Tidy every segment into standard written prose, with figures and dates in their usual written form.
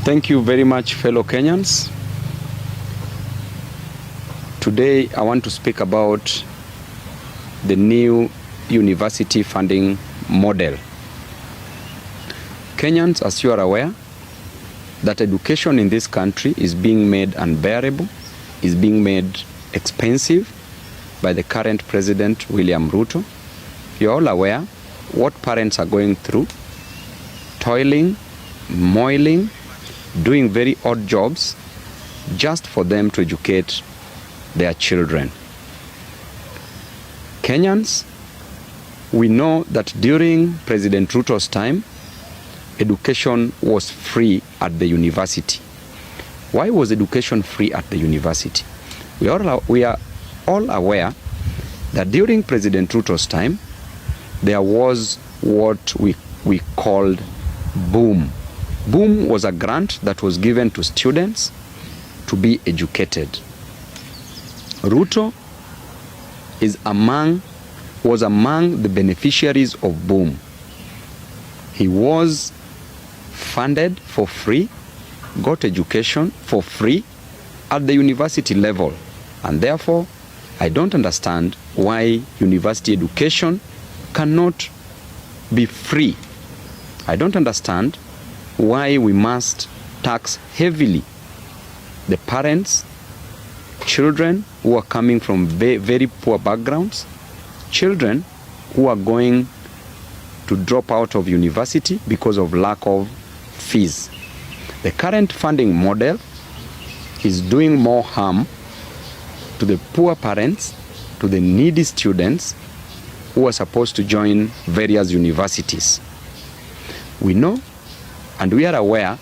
Thank you very much, fellow Kenyans. Today, I want to speak about the new university funding model. Kenyans, as you are aware, that education in this country is being made unbearable, is being made expensive by the current president, William Ruto. You're all aware what parents are going through, toiling, moiling, doing very odd jobs just for them to educate their children. Kenyans, we know that during President Ruto's time, education was free at the university. Why was education free at the university? We are all aware that during President Ruto's time, there was what we called BOOM. BOOM was a grant that was given to students to be educated. Ruto was among the beneficiaries of BOOM. He was funded for free, got education for free at the university level, and therefore I don't understand why university education cannot be free. I don't understand why we must tax heavily the parents, children who are coming from very poor backgrounds, children who are going to drop out of university because of lack of fees. The current funding model is doing more harm to the poor parents, to the needy students who are supposed to join various universities. We know and we are aware,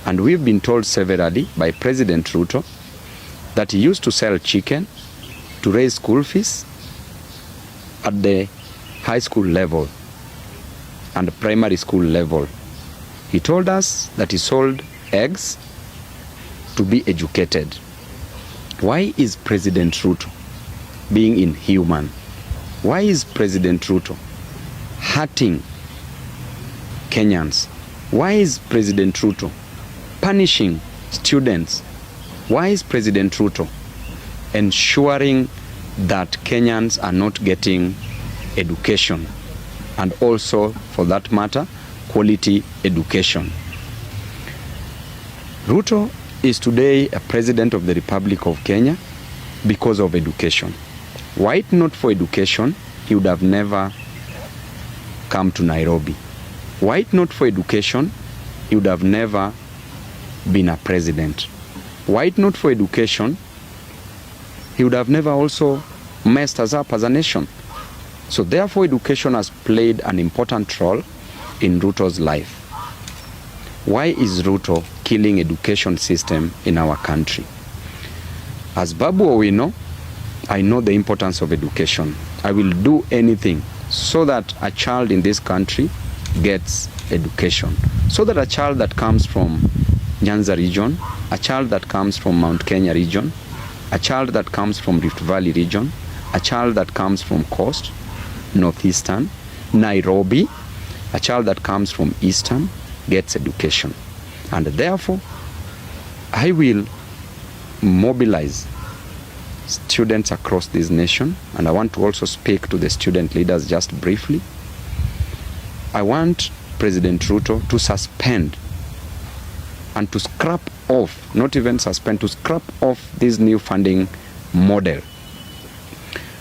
and we've been told severally by President Ruto, that he used to sell chicken to raise school fees at the high school level and primary school level. He told us that he sold eggs to be educated. Why is President Ruto being inhuman? Why is President Ruto hurting Kenyans? Why is President Ruto punishing students? Why is President Ruto ensuring that Kenyans are not getting education, and also, for that matter, quality education? Ruto is today a president of the Republic of Kenya because of education. Were it not for education, he would have never come to Nairobi. Were it not for education, he would have never been a president. Were it not for education, he would have never also messed us up as a nation. So therefore, education has played an important role in Ruto's life. Why is Ruto killing education system in our country? As Babu Owino, I know the importance of education. I will do anything so that a child in this country gets education. So that a child that comes from Nyanza region, a child that comes from Mount Kenya region, a child that comes from Rift Valley region, a child that comes from Coast, Northeastern, Nairobi, a child that comes from Eastern gets education. And therefore, I will mobilize students across this nation, and I want to also speak to the student leaders just briefly. I want President Ruto to suspend and to scrap off, not even suspend, to scrap off this new funding model.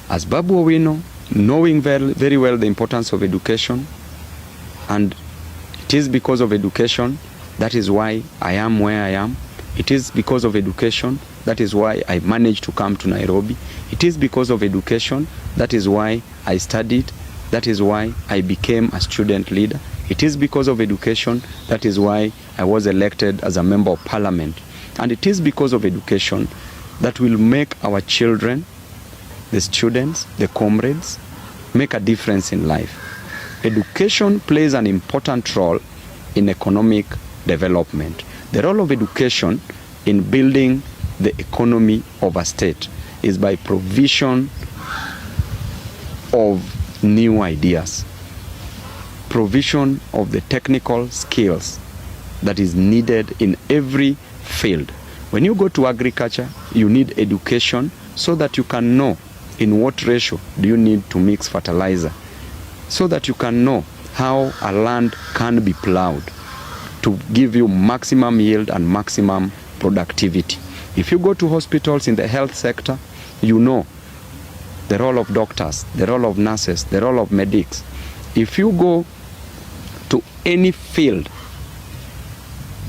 As Babu Owino, knowing very well the importance of education, and it is because of education, that is why I am where I am. It is because of education, that is why I managed to come to Nairobi. It is because of education, that is why I studied. That is why I became a student leader. It is because of education, that is why I was elected as a member of parliament. And it is because of education that will make our children, the students, the comrades, make a difference in life. Education plays an important role in economic development. The role of education in building the economy of a state is by provision of new ideas, provision of the technical skills that is needed in every field. When you go to agriculture, you need education so that you can know in what ratio do you need to mix fertilizer, so that you can know how a land can be plowed to give you maximum yield and maximum productivity. If you go to hospitals in the health sector, you know the role of doctors, the role of nurses, the role of medics. If you go to any field,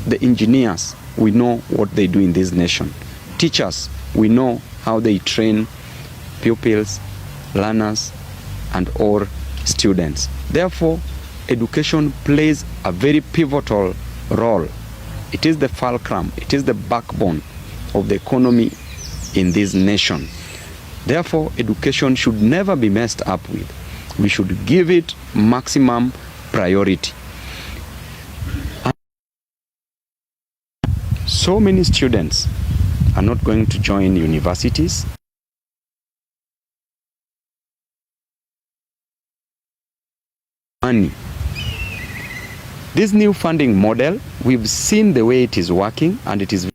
the engineers, we know what they do in this nation. Teachers, we know how they train pupils, learners, and all students. Therefore, education plays a very pivotal role. It is the fulcrum, it is the backbone of the economy in this nation. Therefore, education should never be messed up with. We should give it maximum priority. So many students are not going to join universities. Money. This new funding model, we've seen the way it is working, and it is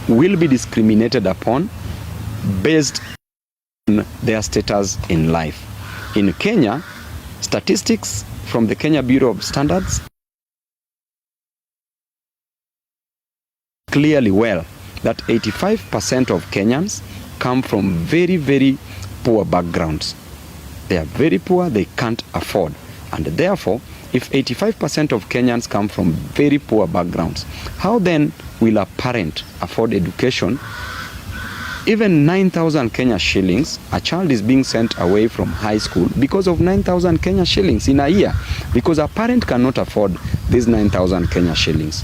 will be discriminated upon based on their status in life. In Kenya, statistics from the Kenya Bureau of Standards clearly well that 85% of Kenyans come from very, very poor backgrounds. They are very poor, they can't afford. And therefore, if 85% of Kenyans come from very poor backgrounds, how then will a parent afford education? Even 9,000 Kenya shillings, a child is being sent away from high school because of 9,000 Kenya shillings in a year, because a parent cannot afford these 9,000 Kenya shillings.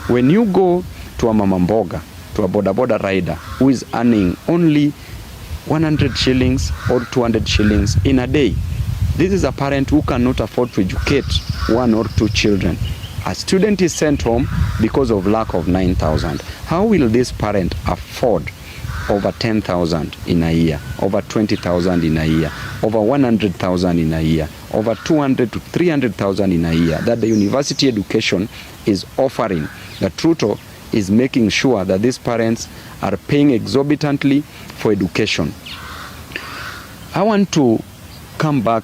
When you go to a mama mboga, to a boda boda rider who is earning only 100 shillings or 200 shillings in a day, this is a parent who cannot afford to educate one or two children. A student is sent home because of lack of 9,000. How will this parent afford over 10,000 in a year, over 20,000 in a year, over 100,000 in a year, over 200 to 300,000 in a year that the university education is offering? That Ruto is making sure that these parents are paying exorbitantly for education. I want to come back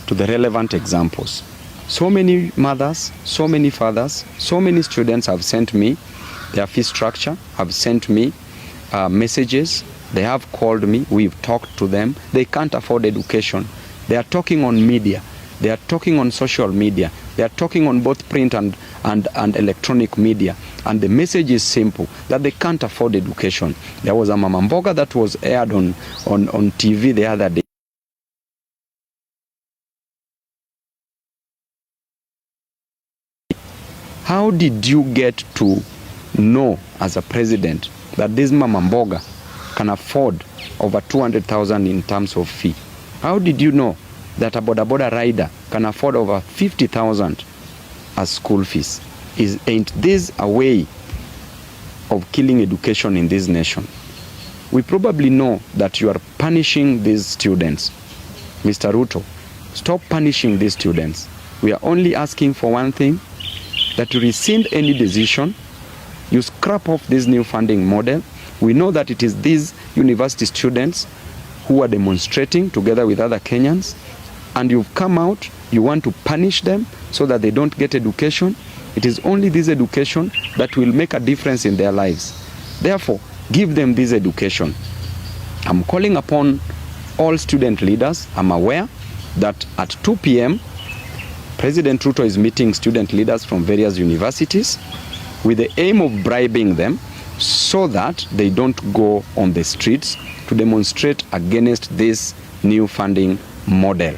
to the relevant examples. So many mothers, so many fathers, so many students have sent me their fee structure, have sent me messages, they have called me, we've talked to them. They can't afford education. They are talking on media, they are talking on social media, they are talking on both print and electronic media. And the message is simple, that they can't afford education. There was a mama mboga that was aired on TV the other day. How did you get to know as a president that this mama mboga can afford over 200,000 in terms of fee? How did you know that a boda boda rider can afford over 50,000 as school fees? Ain't this a way of killing education in this nation? We probably know that you are punishing these students. Mr. Ruto, stop punishing these students. We are only asking for one thing, that you rescind any decision, you scrap off this new funding model. We know that it is these university students who are demonstrating together with other Kenyans, and you've come out, you want to punish them so that they don't get education. It is only this education that will make a difference in their lives. Therefore, give them this education. I'm calling upon all student leaders. I'm aware that at 2 p.m., President Ruto is meeting student leaders from various universities with the aim of bribing them so that they don't go on the streets to demonstrate against this new funding model.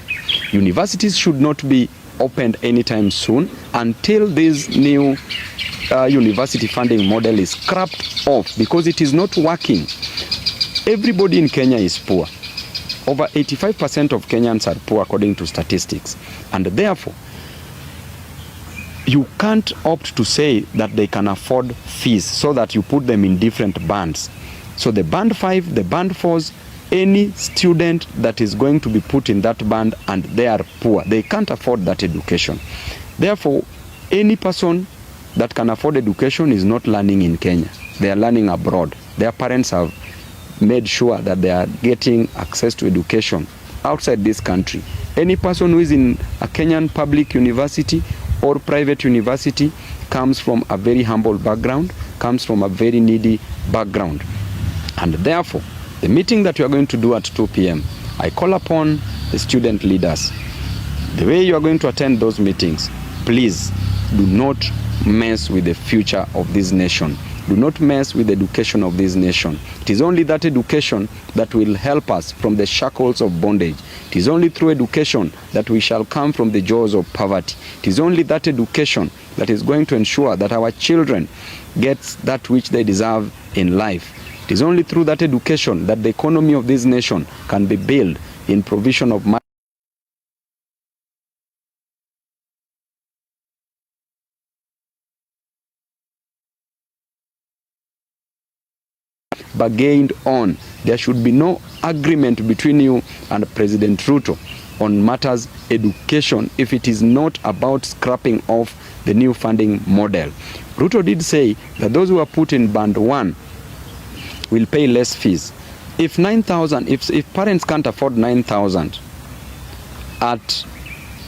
Universities should not be opened anytime soon until this new university funding model is scrapped off, because it is not working. Everybody in Kenya is poor. Over 85% of Kenyans are poor according to statistics, and therefore you can't opt to say that they can afford fees so that you put them in different bands. So the band 5, the band 4s, any student that is going to be put in that band and they are poor, they can't afford that education. Therefore, any person that can afford education is not learning in Kenya. They are learning abroad. Their parents have made sure that they are getting access to education outside this country. Any person who is in a Kenyan public university or private university comes from a very humble background, comes from a very needy background. And therefore, the meeting that we are going to do at 2 p.m., I call upon the student leaders. The way you are going to attend those meetings, please do not mess with the future of this nation. Do not mess with the education of this nation. It is only that education that will help us from the shackles of bondage. It is only through education that we shall come from the jaws of poverty. It is only that education that is going to ensure that our children get that which they deserve in life. It is only through that education that the economy of this nation can be built in provision of money. Bargained on. There should be no agreement between you and President Ruto on matters education if it is not about scrapping off the new funding model. Ruto did say that those who are put in band 1 will pay less fees. If 9,000, if parents can't afford 9,000 at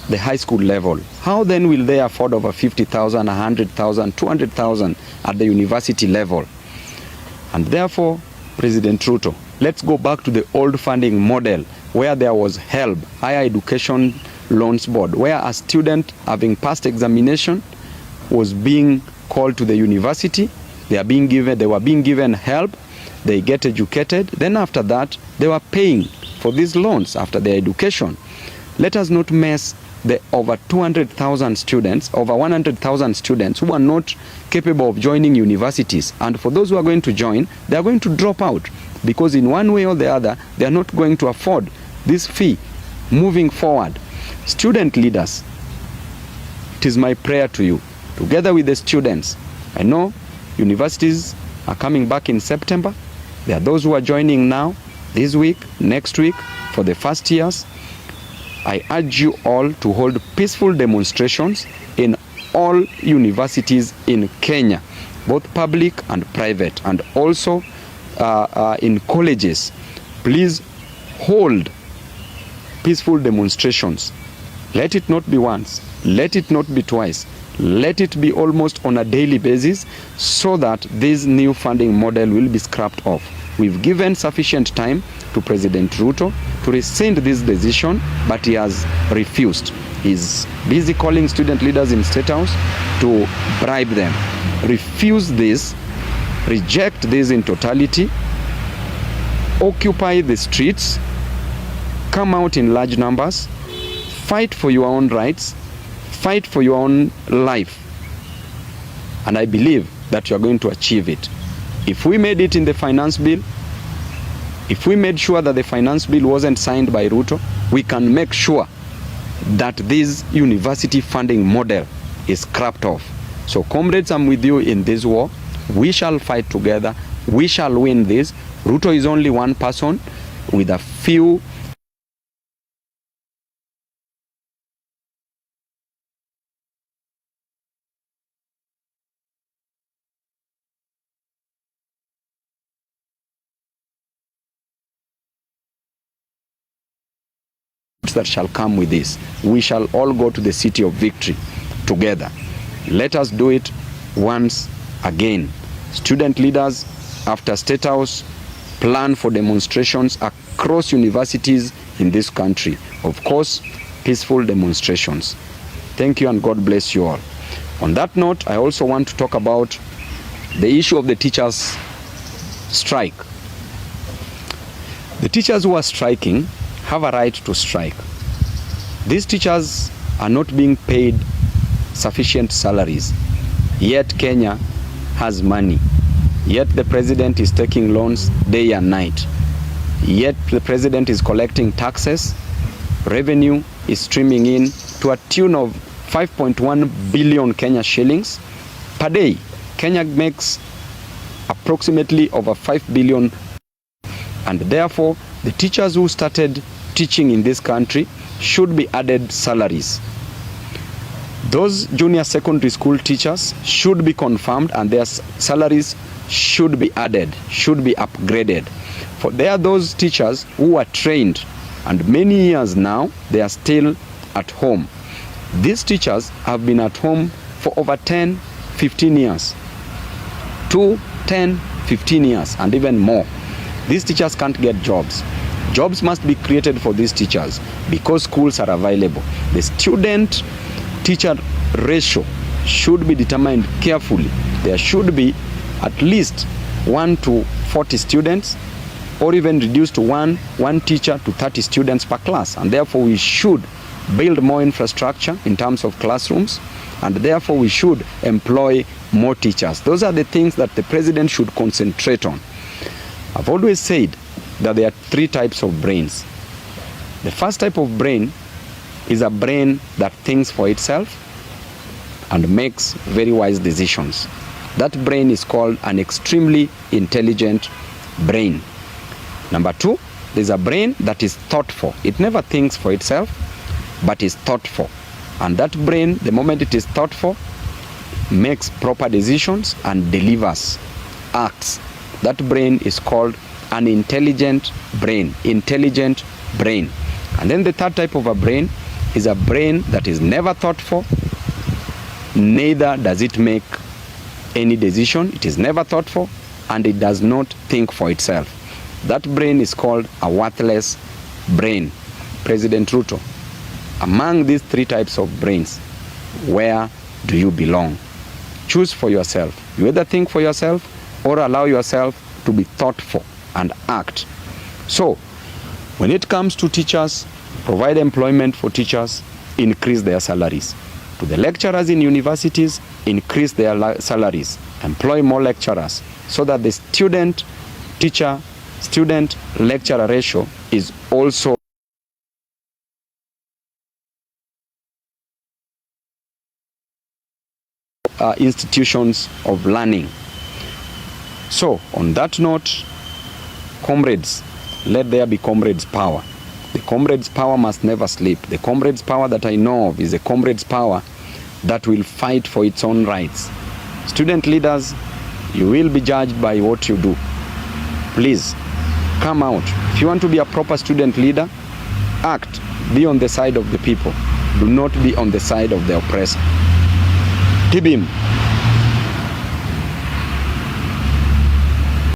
the high school level, how then will they afford over 50,000, 100,000, 200,000 at the university level? And therefore, President Ruto, let's go back to the old funding model where there was HELB, Higher Education Loans Board, where a student having passed examination was being called to the university. They were being given help. They get educated. Then after that, they were paying for these loans after their education. Let us not mess the over 200,000 students, over 100,000 students who are not capable of joining universities. And for those who are going to join, they are going to drop out because in one way or the other, they are not going to afford this fee moving forward. Student leaders, it is my prayer to you, together with the students. I know universities are coming back in September. There are those who are joining now, this week, next week, for the first years. I urge you all to hold peaceful demonstrations in all universities in Kenya, both public and private, and also in colleges. Please hold peaceful demonstrations. Let it not be once, let it not be twice, let it be almost on a daily basis so that this new funding model will be scrapped off. We've given sufficient time to President Ruto to rescind this decision, but he has refused. He's busy calling student leaders in State House to bribe them. Refuse this, reject this in totality, occupy the streets, come out in large numbers, fight for your own rights, fight for your own life. And I believe that you are going to achieve it. If we made it in the finance bill, if we made sure that the finance bill wasn't signed by Ruto, we can make sure that this university funding model is scrapped off. So comrades, I'm with you in this war. We shall fight together. We shall win this. Ruto is only one person with a few that shall come with this. We shall all go to the city of victory together. Let us do it once again. Student leaders, after State House, plan for demonstrations across universities in this country. Of course, peaceful demonstrations. Thank you and God bless you all. On that note, I also want to talk about the issue of the teachers' strike. The teachers who are striking have a right to strike. These teachers are not being paid sufficient salaries, yet Kenya has money, yet the president is taking loans day and night, yet the president is collecting taxes, revenue is streaming in to a tune of 5.1 billion Kenya shillings per day. Kenya makes approximately over 5 billion. And therefore, the teachers who started teaching in this country should be added salaries. Those junior secondary school teachers should be confirmed and their salaries should be added, should be upgraded. For there are those teachers who are trained and many years now they are still at home. These teachers have been at home for over 10, 15 years. 2, 10, 15 years and even more. These teachers can't get jobs. Jobs must be created for these teachers because schools are available. The student-teacher ratio should be determined carefully. There should be at least 1 to 40 students, or even reduced to one teacher to 30 students per class. And therefore we should build more infrastructure in terms of classrooms, and therefore we should employ more teachers. Those are the things that the president should concentrate on. I've always said that there are 3 types of brains. The first type of brain is a brain that thinks for itself and makes very wise decisions. That brain is called an extremely intelligent brain. Number 2, there's a brain that is thoughtful. It never thinks for itself, but is thoughtful. And that brain, the moment it is thoughtful, makes proper decisions and delivers, acts. That brain is called an intelligent brain. Intelligent brain. And then the third type of a brain is a brain that is never thoughtful, neither does it make any decision. It is never thoughtful and it does not think for itself. That brain is called a worthless brain. President Ruto, among these 3 types of brains, where do you belong? Choose for yourself. You either think for yourself or allow yourself to be thoughtful and act. So, when it comes to teachers, provide employment for teachers, increase their salaries. To the lecturers in universities, increase their salaries. Employ more lecturers so that the student-lecturer ratio is also institutions of learning. So, on that note, comrades, let there be comrades' power. The comrades' power must never sleep. The comrades' power that I know of is a comrades' power that will fight for its own rights. Student leaders, you will be judged by what you do. Please, come out. If you want to be a proper student leader, act. Be on the side of the people. Do not be on the side of the oppressor. Tibim.